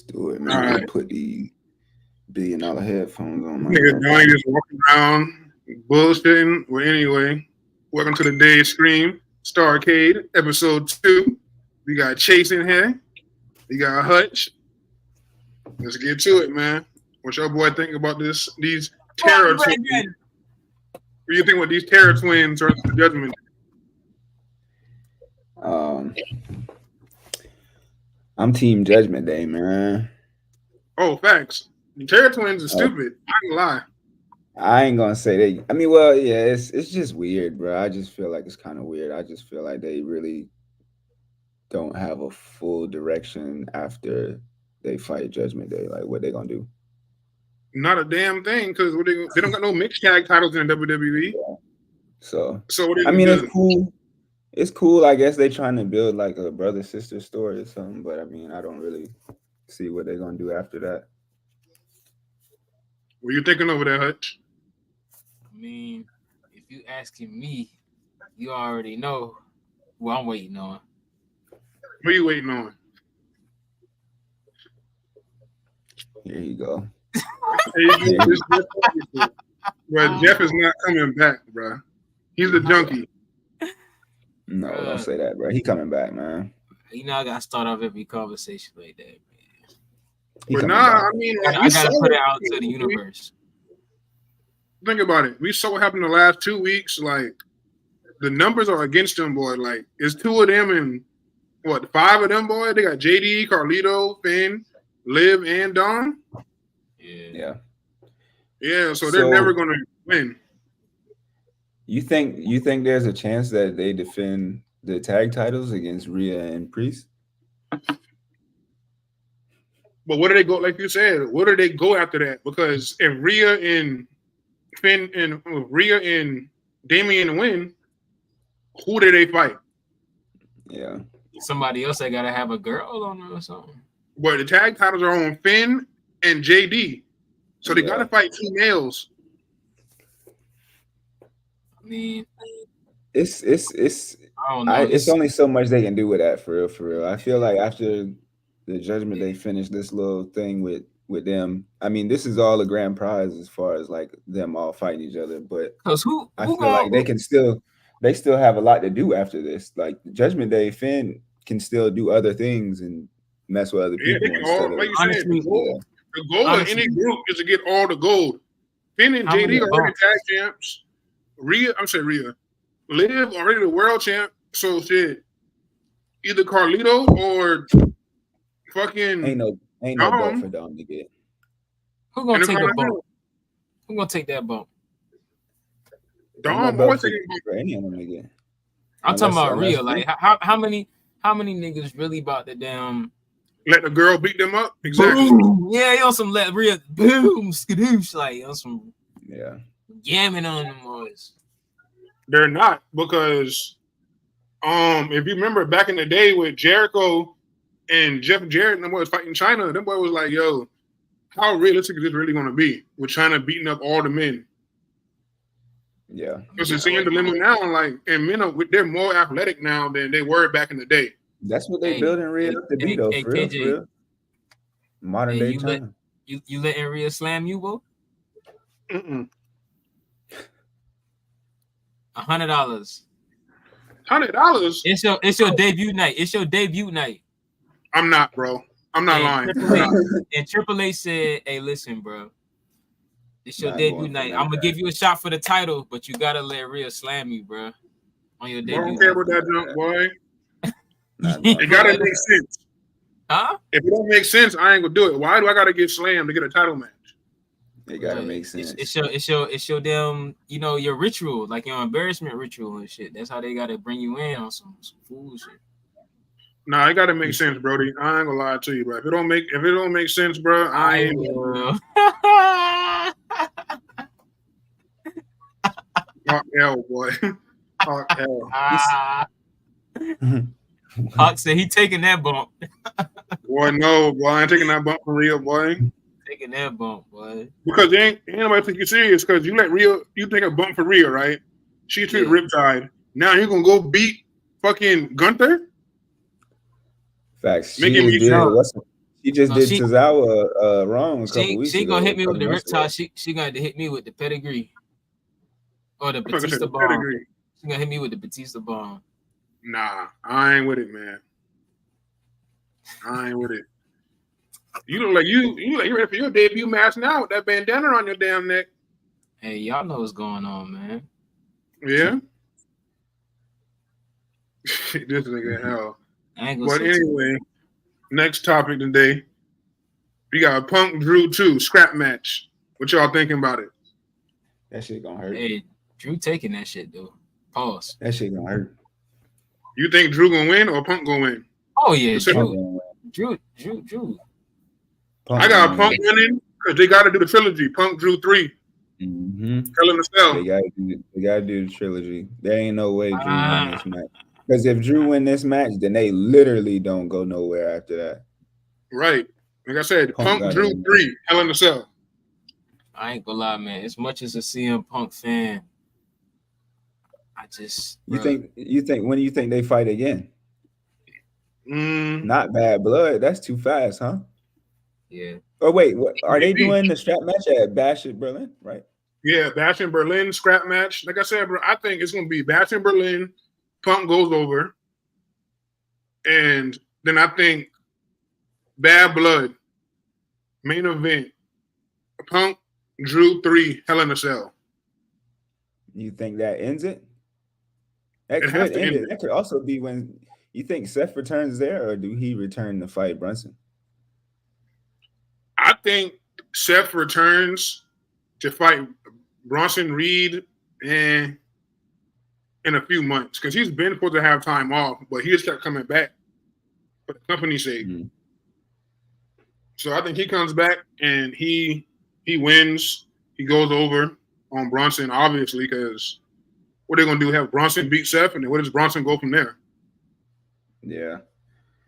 do it, man. All right. Put the $1 billion headphones on. Nigga, Donnie just walking around bullshitting. Well, anyway, welcome to the day stream, Starrcade, episode 2. We got Chase in here. We got Hutch. Let's get to it, man. What your boy think about these terror twins? What do you think about these terror twins or the Judgment? I'm Team Judgment Day, man. Oh, facts. The terror twins are stupid. I ain't gonna lie. I ain't gonna say that. I mean, well, yeah, it's just weird, bro. I just feel like it's kind of weird. I just feel like they really don't have a full direction after they fight Judgment Day. Like, what they gonna do? Not a damn thing, because they don't got no mixed tag titles in WWE. Yeah. So what I mean, it's cool. It's cool. I guess they're trying to build like a brother-sister story or something, but I mean, I don't really see what they're gonna do after that. What you thinking over there, Hutch? I mean, if you asking me, you already know who I'm waiting on. Who you waiting on? Here you go. Bro, Jeff is not coming back, bro. He's the junkie. No, don't say that, bro. He coming back, man. You know, I gotta start off every conversation like that, man. But nah, I mean, like, I gotta put it out to the universe. Think about it. We saw what happened the last 2 weeks. Like, the numbers are against them, boy. Like, it's 2 of them and what, 5 of them, boy? They got JD, Carlito, Finn, Liv, and Dom. Yeah. Yeah, so they're never gonna win. You think there's a chance that they defend the tag titles against Rhea and Priest? But what do they go, like you said, what do they go after that? Because if Rhea and Finn and Rhea and Damian win, who do they fight? Yeah. Somebody else that gotta have a girl on them or something. But the tag titles are on Finn and JD. So they gotta fight 2 males. I mean, it's I don't know. It's only so much they can do with that, for real. I feel like after the Judgment Day finished this little thing with them, I mean, this is all a grand prize as far as like them all fighting each other. But I feel like they still have a lot to do after this. Like Judgment Day, Finn can still do other things and mess with other people. The goal of any group is to get all the gold. Finn and JD are already tag champs. Rhea. Liv already the world champ. So shit, either Carlito or fucking ain't no belt for Dom to get. Who gonna take the bump? Who gonna take that bump? Dom always taking for any of them to get. I'm talking about Rhea. Like how many niggas really about to damn let the girl beat them up? Exactly. Boom. Yeah, you on some let Rhea boom skadoosh, like on some yamming on them boys. They're not, because if you remember back in the day with Jericho and Jeff Jarrett and them boys fighting China, them boy was like, yo, how realistic is this really gonna be with China beating up all the men? Yeah. Because it's in the limit now, like, and men they're more athletic now than they were back in the day. That's what they building Rhea up to be, though, for real. Modern day China. You letting Rhea slam you, bro? $100. $100. It's your debut night. It's your debut night. I'm not, bro. I'm not lying. And Triple H said, "Hey, listen, bro. It's your debut night. I'm gonna give you a shot for the title, but you gotta let Rhea slam you, bro. On your debut. I don't care about that jump, boy. It gotta make sense. Huh? If it don't make sense, I ain't gonna do it. Why do I gotta get slammed to get a title match? It gotta make sense. It's your damn, your ritual, like your embarrassment ritual and shit. That's how they gotta bring you in on some fool shit. Nah, it gotta make sense, Brody. I ain't gonna lie to you, bro. If it don't make sense, bro, I ain't gonna. Talk hell, boy. Talk hell. Hawk said he taking that bump. Boy, no, boy. I ain't taking that bump for real, boy. Taking that bump, boy. Because ain't nobody think you serious, because you let Rhea, you take a bump for Rhea, right? She treated Riptide. Now you gonna go beat fucking Gunther? Facts. She She just did Tozawa wrong a couple weeks She ago. gonna hit me with the riptide. She gonna hit me with the pedigree or the Batista bomb. She gonna hit me with the Batista bomb. Nah, I ain't with it, man. I ain't with it. You look like you ready for your debut match now with that bandana on your damn neck. Hey, y'all know what's going on, man. Yeah. This nigga hell. But anyway, next topic today. We got a Punk Drew 2 scrap match. What y'all thinking about it? That shit gonna hurt. Hey, Drew taking that shit though. Pause. That shit gonna hurt. You think Drew gonna win or Punk gonna win? Oh yeah, Drew. I got Punk winning because they got to do the trilogy. Punk Drew 3. Mm-hmm. Hell in the Cell. They gotta do the trilogy. There ain't no way Drew win this match. Because if Drew win this match, then they literally don't go nowhere after that. Right. Like I said, Punk Drew 3. Hell in the Cell. I ain't gonna lie, man. As much as a CM Punk fan, I just you think when do you think they fight again? Not Bad Blood. That's too fast, huh? Yeah. Oh wait, what are they doing the strap match at Bash in Berlin, right? Yeah, Bash in Berlin scrap match. Like I said, bro, I think it's gonna be Bash in Berlin. Punk goes over, and then I think Bad Blood main event. Punk Drew 3 Hell in a Cell. You think that ends it? That could end it. That could also be when you think Seth returns there, or do he return to fight Brunson? I think Seth returns to fight Bronson Reed in a few months because he's been supposed to have time off, but he just kept coming back for the company's sake. Mm-hmm. So I think he comes back and he wins. He goes over on Bronson, obviously, because what they're gonna do? Have Bronson beat Seth, and then where does Bronson go from there? Yeah.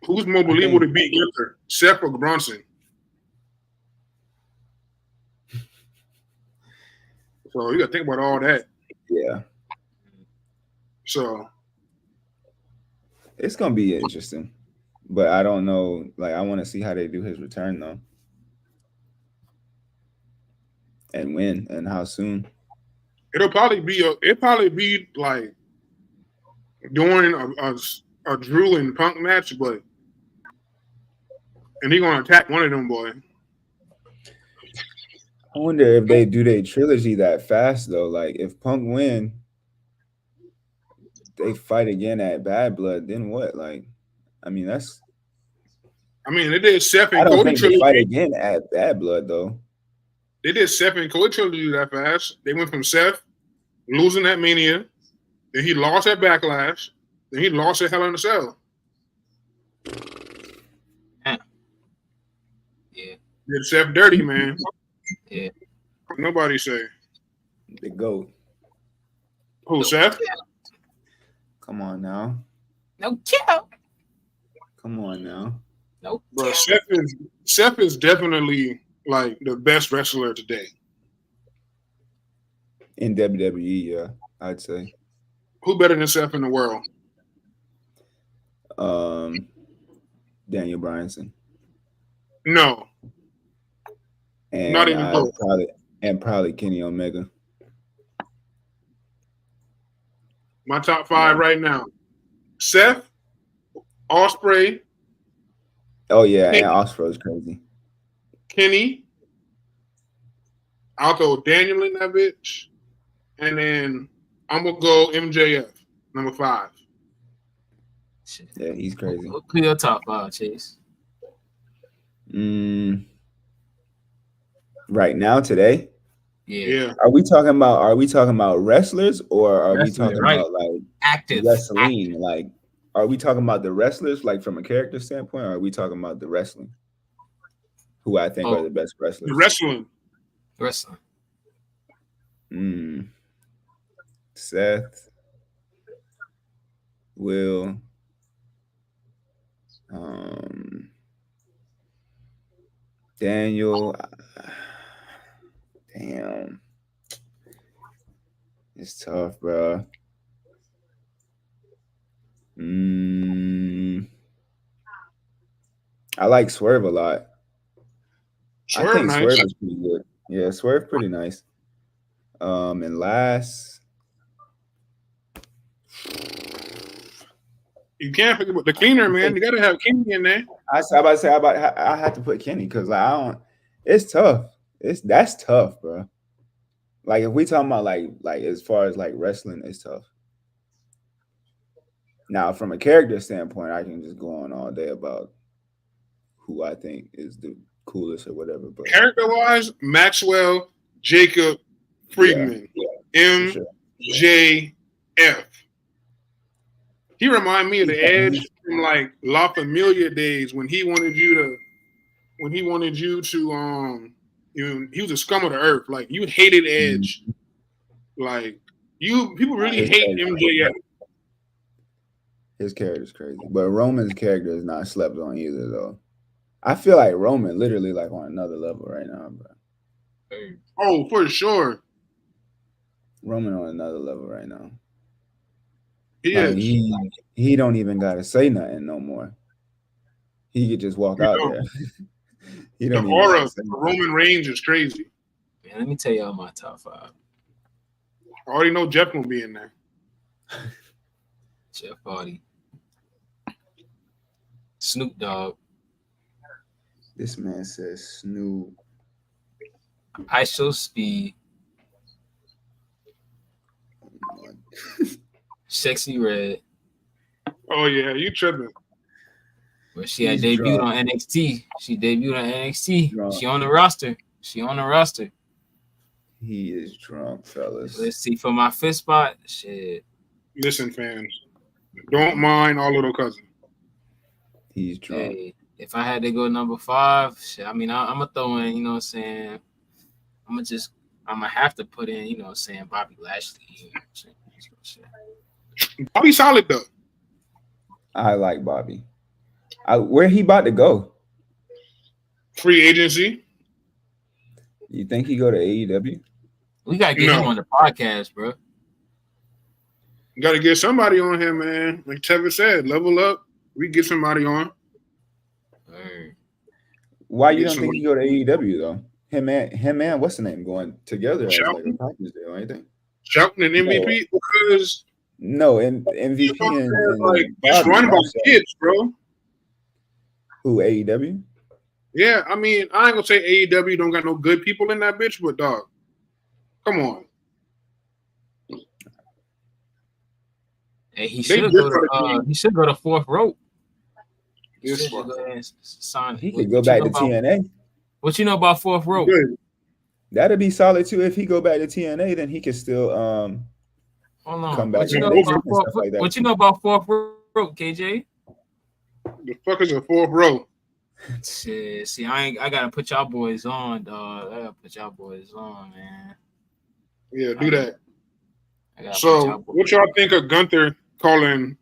Who's more believable to beat Gunther, Seth or Bronson? So you got to think about all that. Yeah. So it's gonna be interesting, but I don't know. Like, I want to see how they do his return though, and when and how soon. It'll probably be like during a Drew and Punk match, and he's gonna attack one of them, boy. I wonder if they do their trilogy that fast though. Like, if Punk win, they fight again at Bad Blood. Then what? Like, I mean, that's. I mean, they did Seth and I don't Cody think trilogy. They fight again at Bad Blood though. They did Seth and Cody trilogy that fast. They went from Seth losing at Mania, then he lost at Backlash, then he lost at Hell in a Cell. Yeah. Did Seth dirty, man. Yeah. Nobody say. The GOAT. Who, Seth? Come on now. No kill. Come on now. No. Bro, Seth is definitely like the best wrestler today. In WWE, yeah, I'd say. Who better than Seth in the world? Daniel Bryanson. No. And not even close. Probably Kenny Omega. My top 5 right now: Seth, Ospreay. Oh yeah, Kenny, and Osprey's crazy. Kenny. I'll throw Daniel in that bitch, and then I'm gonna go MJF, number 5. Yeah, he's crazy. Who your top 5, Chase? Right now, today. Yeah. Are we talking about wrestlers, or are we talking about like active wrestling? Active. Like, are we talking about the wrestlers, like from a character standpoint, or are we talking about the wrestling? Who I think are the best wrestlers? The wrestling. Seth, Will, Daniel. Damn, it's tough, bro. I like Swerve a lot. I Swerve think nice. Swerve is pretty good. Yeah, Swerve pretty nice. And last, You can't forget about the cleaner, man. You gotta have Kenny in there. I had to put Kenny because like, I don't. It's tough. That's tough, bro. Like if we talking about like as far as like wrestling, it's tough. Now, from a character standpoint, I can just go on all day about who I think is the coolest or whatever. But Character wise, Maxwell, Jacob, Friedman, sure. MJF. He remind me of the Edge from like La Familia days when he wanted you to he was a scum of the earth. Like you hated Edge. Like people really hate MJF. His character's crazy. But Roman's character is not slept on either though. I feel like Roman literally like on another level right now, bro. Oh, for sure. Roman on another level right now. He don't even gotta say nothing no more. He could just walk out there. He don't the aura for Roman Reigns is crazy. Man, let me tell y'all my top 5. I already know Jeff gonna be in there. Jeff Hardy, Snoop Dogg. This man says Snoop. ISO Speed. Sexy Red. Oh yeah, you tripping. But she had debuted on NXT. She debuted on NXT. Drunk. She on the roster. He is drunk, fellas. Let's see for my 5th spot. Shit. Listen, fans. Don't mind our little cousin. He's drunk. Hey, if I had to go number 5, shit, I mean, I'm going to throw in, you know what I'm saying? I'm going to have to put in, you know what I'm saying, Bobby Lashley. You know what I'm saying? Bobby solid, though. I like Bobby. Where he about to go? Free agency. You think he go to AEW? We got to get him on the podcast, bro. You got to get somebody on here, man. Like Trevor said, level up. We get somebody on. Why you don't think he go to AEW though? Him and what's the name going together as like a package deal? Anything? Shelton and MVP because and MVP and like it's run by kids, bro. Who AEW? Yeah, I mean I ain't gonna say AEW don't got no good people in that bitch, but dog, come on. Hey, he should go to 4th rope. He could go back to TNA. What you know about 4th rope? That'd be solid too. If he go back to TNA, then he could still come back. What you know about 4th rope, KJ? The fuck is a 4th rope? Shit, see, I gotta put y'all boys on, dog. I gotta put y'all boys on, man. Yeah, do that. So, what y'all think of Gunther calling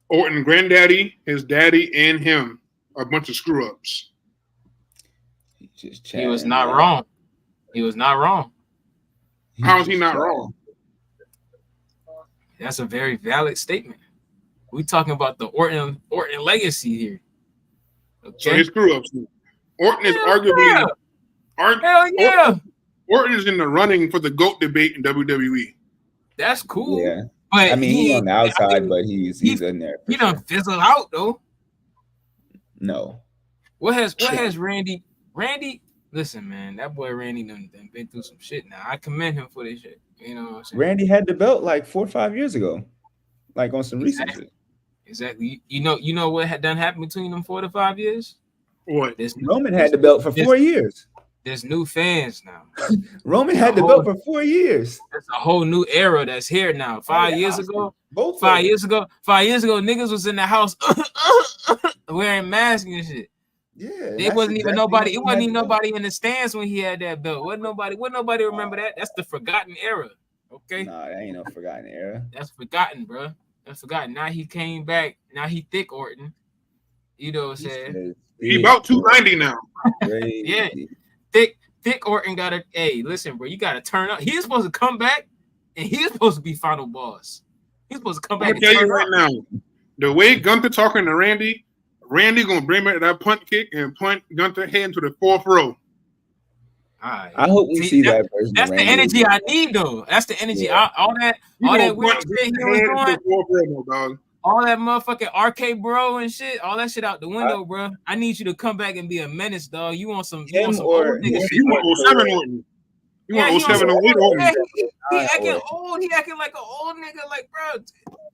Orton granddaddy, his daddy, and him a bunch of screw ups? He was not wrong. How is he not wrong? That's a very valid statement. We talking about the Orton legacy here. Okay? So his screw ups. Orton is arguably. Hell yeah. Orton is in the running for the GOAT debate in WWE. That's cool. Yeah. But I mean, he's on the outside, but he's in there. He done fizzled out though. No. What has Randy? Listen, man, that boy Randy done been through some shit now. I commend him for this shit. You know what I'm saying? Randy had the belt like 4 or 5 years ago, like on some recent shit. Exactly. You know what had done happened between them 4 to 5 years? What? Roman had the belt for 4 years. There's new fans now. Roman had the belt for 4 years. There's a whole new era that's here now. 5 years ago, 5 years ago, niggas was in the house wearing masks and shit. Yeah, it wasn't even nobody. It wasn't even nobody in the stands when he had that belt. Wasn't nobody remember that? That's the forgotten era. Okay. Nah, that ain't no forgotten era. That's forgotten, bro. That's forgotten. Now he came back. Now he thick Orton. You know what I'm saying? He about 290 now. Yeah. Thick Orton gotta. Hey, listen, bro. You gotta turn up. He's supposed to come back, and he's supposed to be final boss. He's supposed to come back. I'll tell you right now, the way Gunther talking to Randy Randy gonna bring back that punt kick and punt Gunther head into the 4th row. Right. I hope we see that version. That's the energy I need, though. That's the energy. Yeah. All that weird shit he was doing. 4th row, dog. All that motherfucking arcade bro and shit, all that shit out the window, bro. I need you to come back and be a menace, dog. You want some old nigga shit. You want 07 Orton. You want 07 or 08 Orton. He acting old. He acting like an old nigga. Like, bro,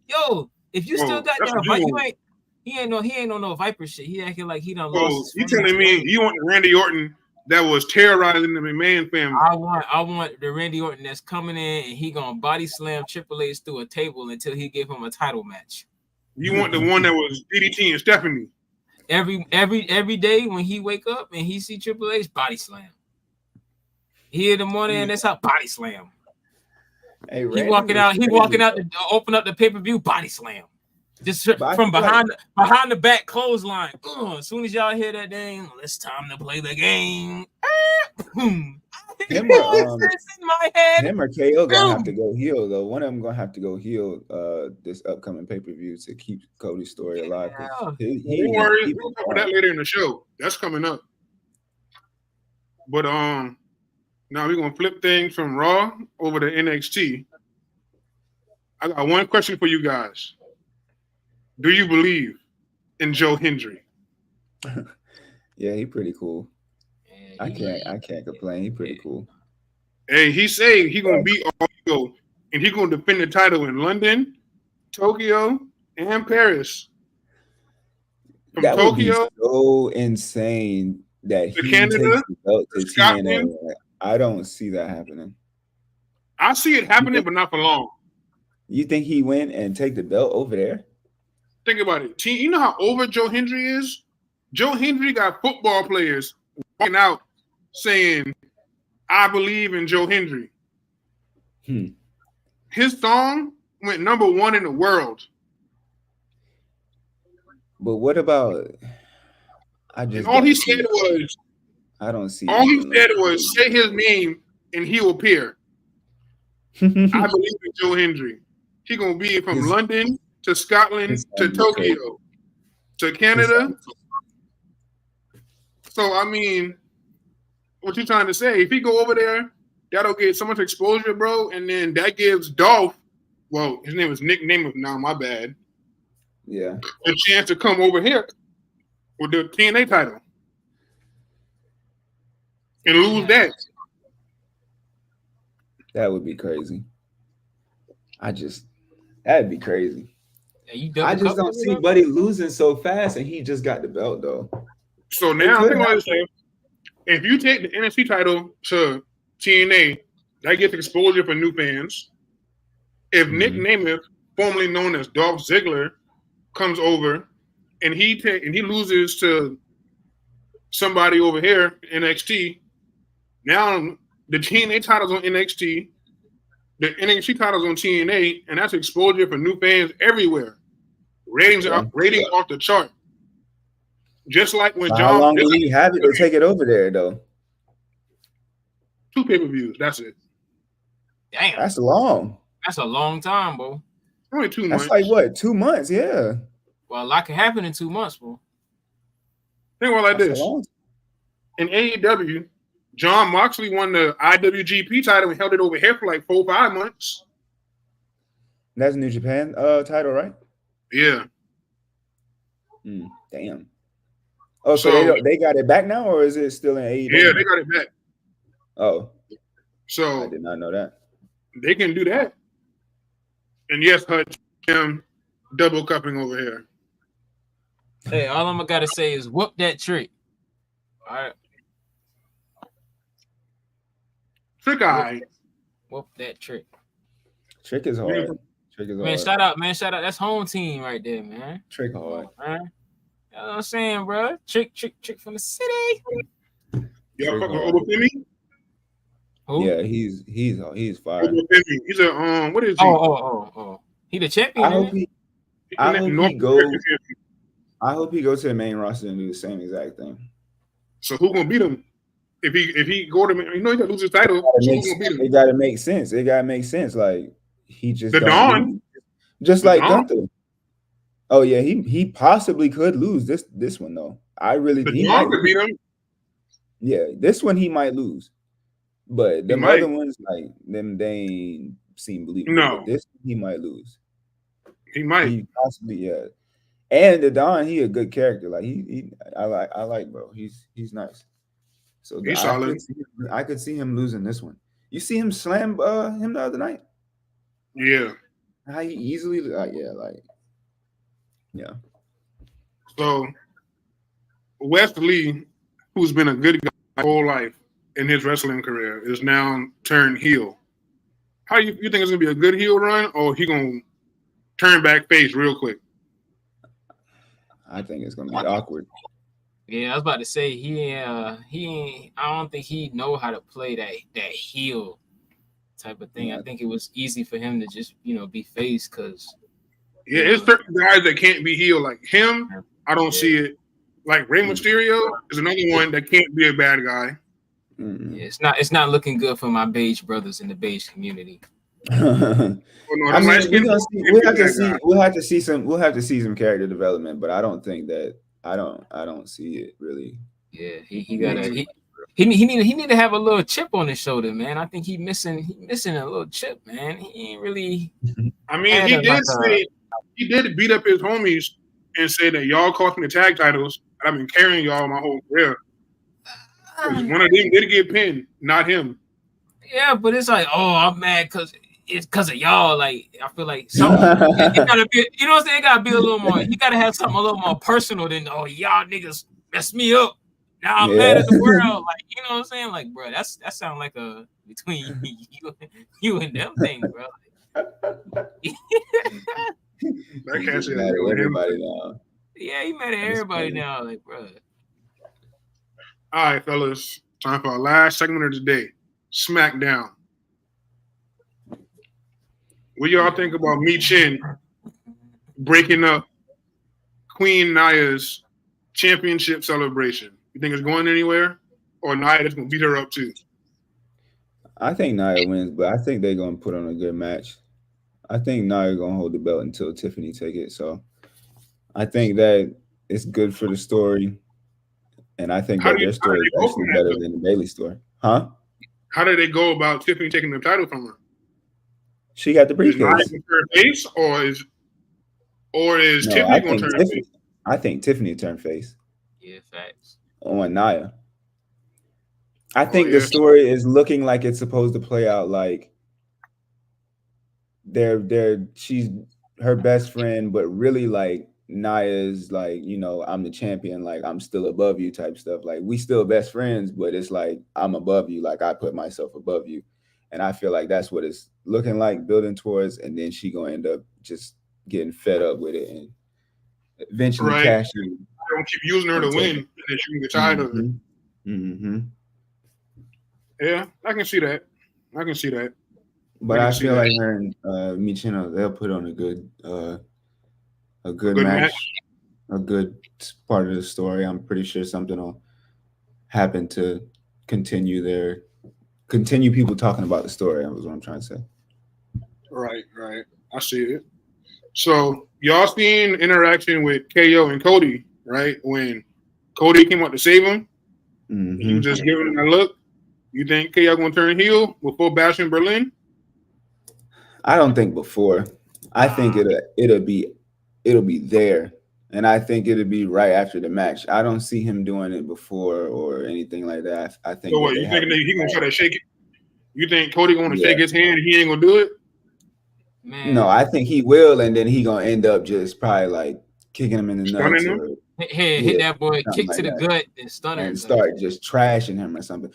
yo, if you still got that, he ain't no Viper shit. He acting like he done lost. You telling me you want Randy Orton that was terrorizing the McMahon family? I want the Randy Orton that's coming in and he gonna body slam Triple H through a table until he give him a title match. You want the one that was DDT and Stephanie? Every day when he wake up and he see Triple H, body slam. He in the morning and that's how body slam. Hey, he walking out to open up the pay-per-view, body slam. Just from behind the back clothesline. As soon as y'all hear that thing, it's time to play the game. Him or KO gonna have to go heel though. One of them gonna have to go heel this upcoming pay-per-view to keep Cody's story alive. Don't worry, we'll cover that later in the show. That's coming up. But now we're gonna flip things from Raw over to NXT. I got one question for you guys. Do you believe in Joe Hendry? Yeah, he pretty cool. I can't complain. He pretty cool. Hey, he say he gonna beat Orlando and he gonna defend the title in London, Tokyo, and Paris. From that Tokyo, would be so insane that he Canada, takes the belt to Scotland. TNA. I don't see that happening. I see it happening, but not for long. You think he win and take the belt over there? Think about it. You know how over Joe Hendry is? Joe Hendry got football players walking out saying, I believe in Joe Hendry. His song went #1 in the world. But what about all he said was I don't see all he said was say his name and he will appear. I believe in Joe Hendry. He gonna be from London to Scotland to Tokyo to Canada. So I mean, what you trying to say? If he go over there, that'll get so much exposure, bro, and then that gives Dolph, well, his name was Nick Namath now, my bad. Yeah. A chance to come over here with the TNA title and lose that. That would be crazy. That'd be crazy. Yeah, I just don't see Buddy losing so fast, and he just got the belt though. So now think about it. If you take the NXT title to TNA, that gets exposure for new fans. If Nick Namath, formerly known as Dolph Ziggler, comes over and he loses to somebody over here, NXT, now the TNA title's on NXT, the NXT title's on TNA, and that's exposure for new fans everywhere. Ratings off the chart. Just like when John. How long do we have it to take it over there, though? 2 pay-per-views. That's it. Damn. That's long. That's a long time, bro. Only 2 months. That's like what? 2 months? Yeah. Well, a lot can happen in 2 months, bro. Think about it like this. In AEW, John Moxley won the IWGP title and held it over here for like 4 or 5 months. That's New Japan title, right? Yeah. Damn. Oh, so they got it back now, or is it still in AEW? Yeah, they got it back. Oh. So I did not know that. They can do that. And yes, Hutch, him double cupping over here. Hey, all I'm gotta say is whoop that trick. All right. Trick eye. Whoop that trick. Trick is hard. Trick is man, hard. Shout out, man. Shout out. That's home team right there, man. Trick hard. Man. You know what I'm saying, bro? Trick from the city. Y'all fucking Obafemi? Who? Yeah, he's fire. Obafemi. He's a what is he? Oh. He the champion. I hope he goes to the main roster and do the same exact thing. So who gonna beat him? If he go to, he gotta lose his title. So who's gonna beat him? It gotta make sense. Like he just the Dawn, just like Gunther. Oh yeah, he possibly could lose this one though. I really The he dog might could lose. beat him. Yeah, this one he might lose. But He them other might. ones, like them, they ain't seem believable. But No, this he might lose. he might. He possibly, yeah. And the Don, he a good character. Like I like bro. He's nice. So He's solid. I could see him losing this one. You see him slam him the other night? Yeah. How he easily yeah, like yeah. So Wes Lee, who's been a good guy his whole life in his wrestling career, is now turned heel. How you think it's gonna be a good heel run, or he gonna turn back face real quick? I think it's gonna be awkward. Yeah, I was about to say he I don't think he know how to play that heel type of thing. Yeah. I think it was easy for him to just be face because Yeah, it's certain guys that can't be heel like him. I don't see it. Like Rey Mysterio is another one that can't be a bad guy. Yeah, it's not looking good for my beige brothers in the beige community. I mean, we'll have to see some character development, but I don't think that I don't see it really. Yeah, he need to have a little chip on his shoulder, man. I think he missing a little chip, man. He ain't really. I mean, he did beat up his homies and say that y'all cost me the tag titles. I've been carrying y'all my whole career. One of them did get pinned, not him. Yeah, but it's like, oh, I'm mad because it's because of y'all. Like, I feel like something it gotta be, you know what I'm saying? It gotta be a little more. You gotta have something a little more personal than y'all niggas messed me up. Now I'm mad at the world. Like, you know what I'm saying? Like, bro, that sounds like a between you and them thing, bro. That can't say mad at everybody now. Yeah, he mad at everybody now, like, bro. All right, fellas, time for our last segment of the day, SmackDown. What y'all think about Michin breaking up Queen Naya's championship celebration? You think it's going anywhere, or Nia just gonna beat her up too? I think Nia wins, but I think they're gonna put on a good match. I think Nia gonna hold the belt until Tiffany take it. So I think that it's good for the story, and I think that their story is actually better than the Bayley story. Huh? How did they go about Tiffany taking the title from her? She got the briefcase. Is Nia gonna turn face, or is Tiffany gonna turn face? I think Tiffany turned face. Yeah, facts. On Nia. I think the story is looking like it's supposed to play out like she's her best friend, but really like Nia's like, I'm the champion, like I'm still above you type stuff. Like we still best friends, but it's like I'm above you, like I put myself above you. And I feel like that's what it's looking like, building towards, and then she gonna end up just getting fed up with it and eventually cashing. I don't keep using her to win, and then she can get tired of it. Mm-hmm. Yeah, I can see that. But I feel like her and Michino, they'll put on a good match, a good part of the story. I'm pretty sure something will happen to continue people talking about the story. That was what I'm trying to say. Right. I see it. So y'all seen interaction with KO and Cody, right? When Cody came out to save him, he was just giving him a look. You think KO gonna turn heel before Bash in Berlin? I don't think before. I think it'll be there, and I think it'll be right after the match. I don't see him doing it before or anything like that. I think. So what you think he gonna try to shake it? You think Cody gonna shake his hand and he ain't gonna do it? Man. No, I think he will, and then he gonna end up just probably like kicking him in the nuts or hit that boy, kick to the gut, and stun him, and start just trashing him or something.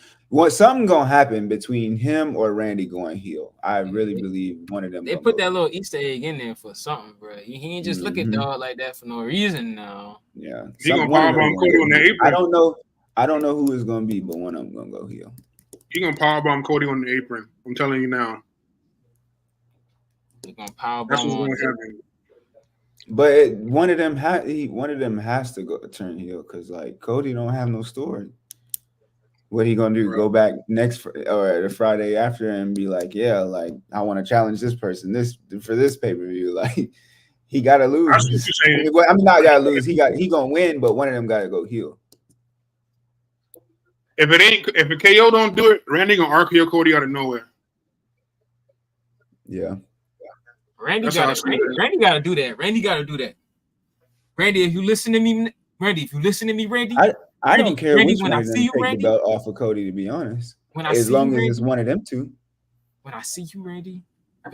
Something gonna happen between him or Randy going heel. I really believe one of them. They put that little Easter egg in there for something, bro. He ain't just look at dog like that for no reason now. Yeah, he gonna powerbomb Cody on the apron. I don't know who it's gonna be, but one of them gonna go heel. He gonna powerbomb Cody on the apron. I'm telling you now. He gonna powerbomb. That's what's gonna happen. But one of them has to go turn heel because like Cody don't have no story. What he gonna do? Go back next or the Friday after and be like, yeah, like I want to challenge this person for this pay-per-view. Like He gotta I see what lose. you're saying. Well, I mean, not gotta lose. He gonna win, but one of them gotta go heel. If a KO don't do it, Randy gonna RKO Cody out of nowhere. Yeah. Randy got to Randy got to do that. Randy got to do that. Randy, if you listen to me, Randy, I don't care Randy, which when one I of them see you, take Randy, the belt off of Cody. To be honest, when I as see long you, as Randy, it's one of them two. When I see you, Randy,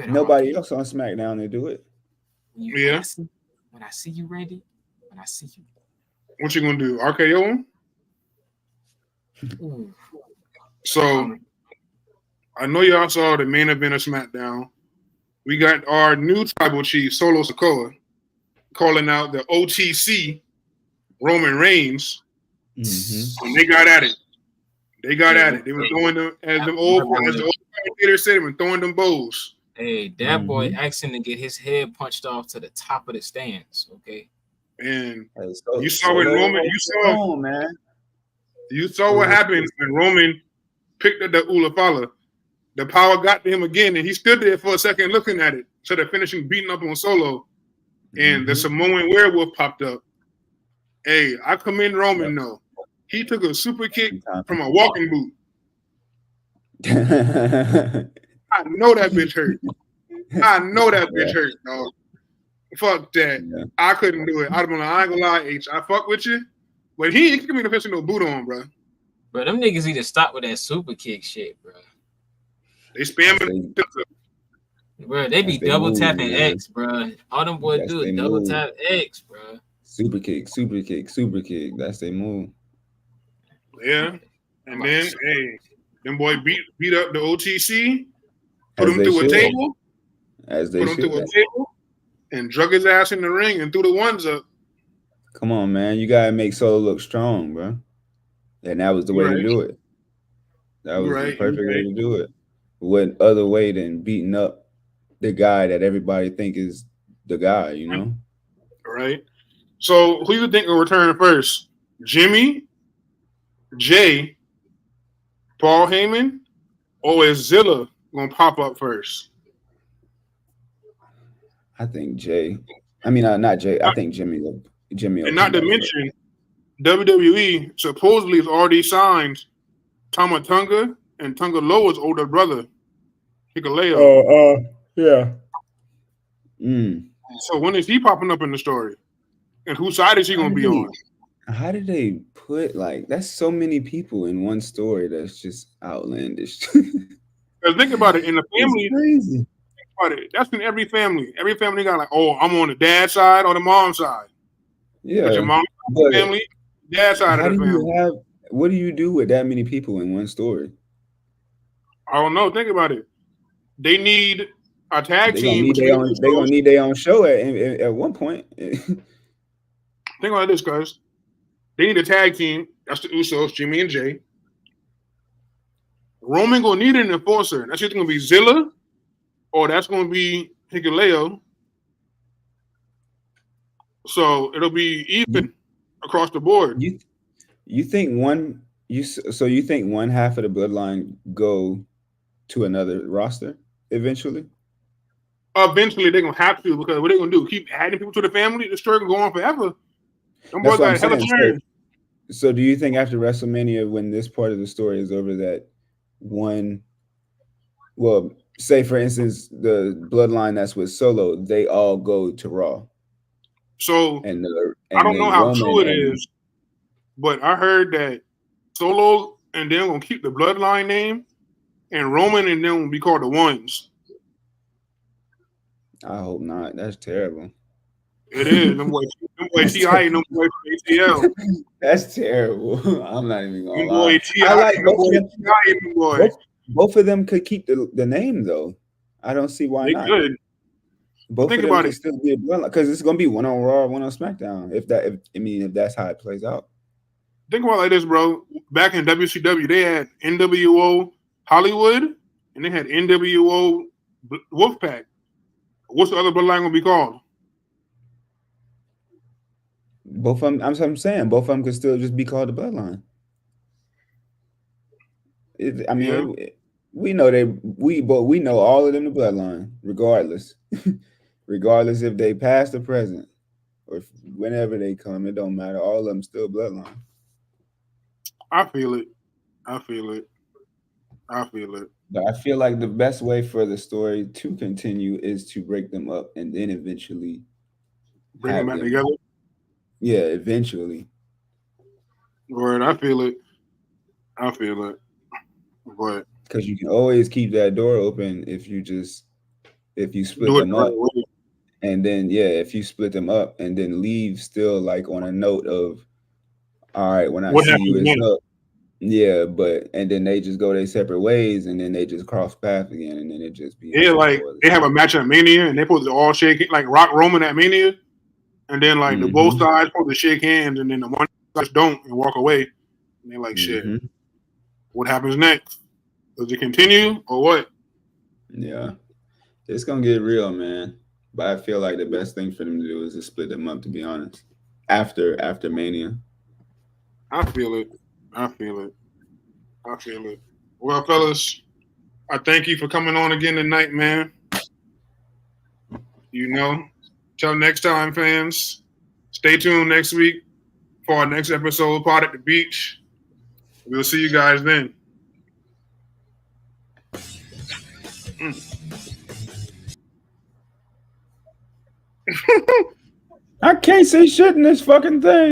Nobody else on SmackDown to do it. Yeah. When I see you, Randy, when I see you, what you gonna do? RKO him? So I know y'all saw the main event of SmackDown. We got our new tribal chief, Solo Sikoa, calling out the OTC Roman Reigns. Mm-hmm. And they got at it. They were throwing them, as the old commentators said, they were throwing them bows. Hey, that boy asking to get his head punched off to the top of the stands. Okay. And you saw when Roman, you saw what happened when Roman picked up the Ulafala. The power got to him again, and he stood there for a second looking at it. So they're finishing beating up on Solo, and the Samoan werewolf popped up. Hey, I commend Roman though. He took a super kick from a walking boot. I know that bitch hurt. Dog. Fuck that. Yeah. I couldn't do it. I'd have been like, I ain't gonna lie, H. I fuck with you, but he ain't giving me the pitch with no boot on, bro. Bro, them niggas need to stop with that super kick shit, bro. They spamming. Bro, they be double tapping X, bro. All them boys do is double tap X, bro. Super kick. That's their move. Yeah. And then, hey, them boy beat up the OTC, put him through a table. And drug his ass in the ring and threw the ones up. Come on, man. You gotta make Solo look strong, bro. And that was the way to do it. That was the perfect way to do it. What other way than beating up the guy that everybody think is the guy, you know? Right. So who you think will return first? Jimmy, Jay, Paul Heyman, or is Zilla gonna pop up first? I think Jay. I mean, not Jay. I think Jimmy. And not to mention, WWE supposedly has already signed Tama Tonga and Tonga Loa's older brother, Hikuleo. Yeah. So when is he popping up in the story? And whose side is he going to be on? How did they put, like, that's so many people in one story that's just outlandish. Because think about it, in the family, it's crazy. Think about it, that's in every family. Every family got like, oh, I'm on the dad's side or the mom's side. Yeah. Your mom's family, dad's side of the family. What do you do with that many people in one story? I don't know. Think about it. They need a tag team. They're gonna need their own show at one point. Think about this, guys. They need a tag team. That's the Usos, Jimmy and Jay. Roman gonna need an enforcer. That's either gonna be Zilla or that's gonna be Hikuleo. So it'll be even across the board. You think one half of the bloodline go to another roster eventually? Eventually they're gonna have to, because what they're gonna do? Keep adding people to the family? The story can go on forever. Them boys got hella turns. So do you think after WrestleMania, when this part of the story is over, that say for instance the bloodline that's with Solo, they all go to Raw? So and I don't know how true it is, but I heard that Solo and them gonna keep the bloodline name, and Roman and them will be called the Ones. I hope not. That's terrible. It is. Them boy T.I. and them boy ATL. That's terrible. I'm not even gonna lie. Boy T.I. I like both. Both of them could keep the name though. I don't see why not. Could. Both of them could still be a bloodline, because it's gonna be one on Raw, one on SmackDown. If that's how it plays out. Think about it like this, bro. Back in WCW, they had NWO Hollywood and they had NWO Wolfpack. What's the other bloodline gonna be called? Both of them. I'm saying both of them could still just be called the bloodline. We know we know all of them the bloodline, regardless. regardless if they past or present or whenever they come, it don't matter. All of them still bloodline. I feel it. I feel it. I feel it. But I feel like the best way for the story to continue is to break them up and then eventually Bring them back together. Yeah, eventually. Word, I feel it. I feel it. But because you can always keep that door open if you split them up. And then if you split them up and then leave still like on a note of, all right, when I see you it's up. Yeah, and then they just go their separate ways and then they just cross paths again and then it just be like they have a match at Mania and they supposed to all shake it like Rock Roman at Mania, and then like the both sides supposed to shake hands and then the one side don't and walk away. And they're like, shit. What happens next? Does it continue or what? Yeah. It's gonna get real, man. But I feel like the best thing for them to do is to split them up, to be honest. After Mania. I feel it. I feel it. I feel it. Well, fellas, I thank you for coming on again tonight, man. You know, till next time, fans. Stay tuned next week for our next episode, Pod at the Beach. We'll see you guys then. I can't say shit in this fucking thing.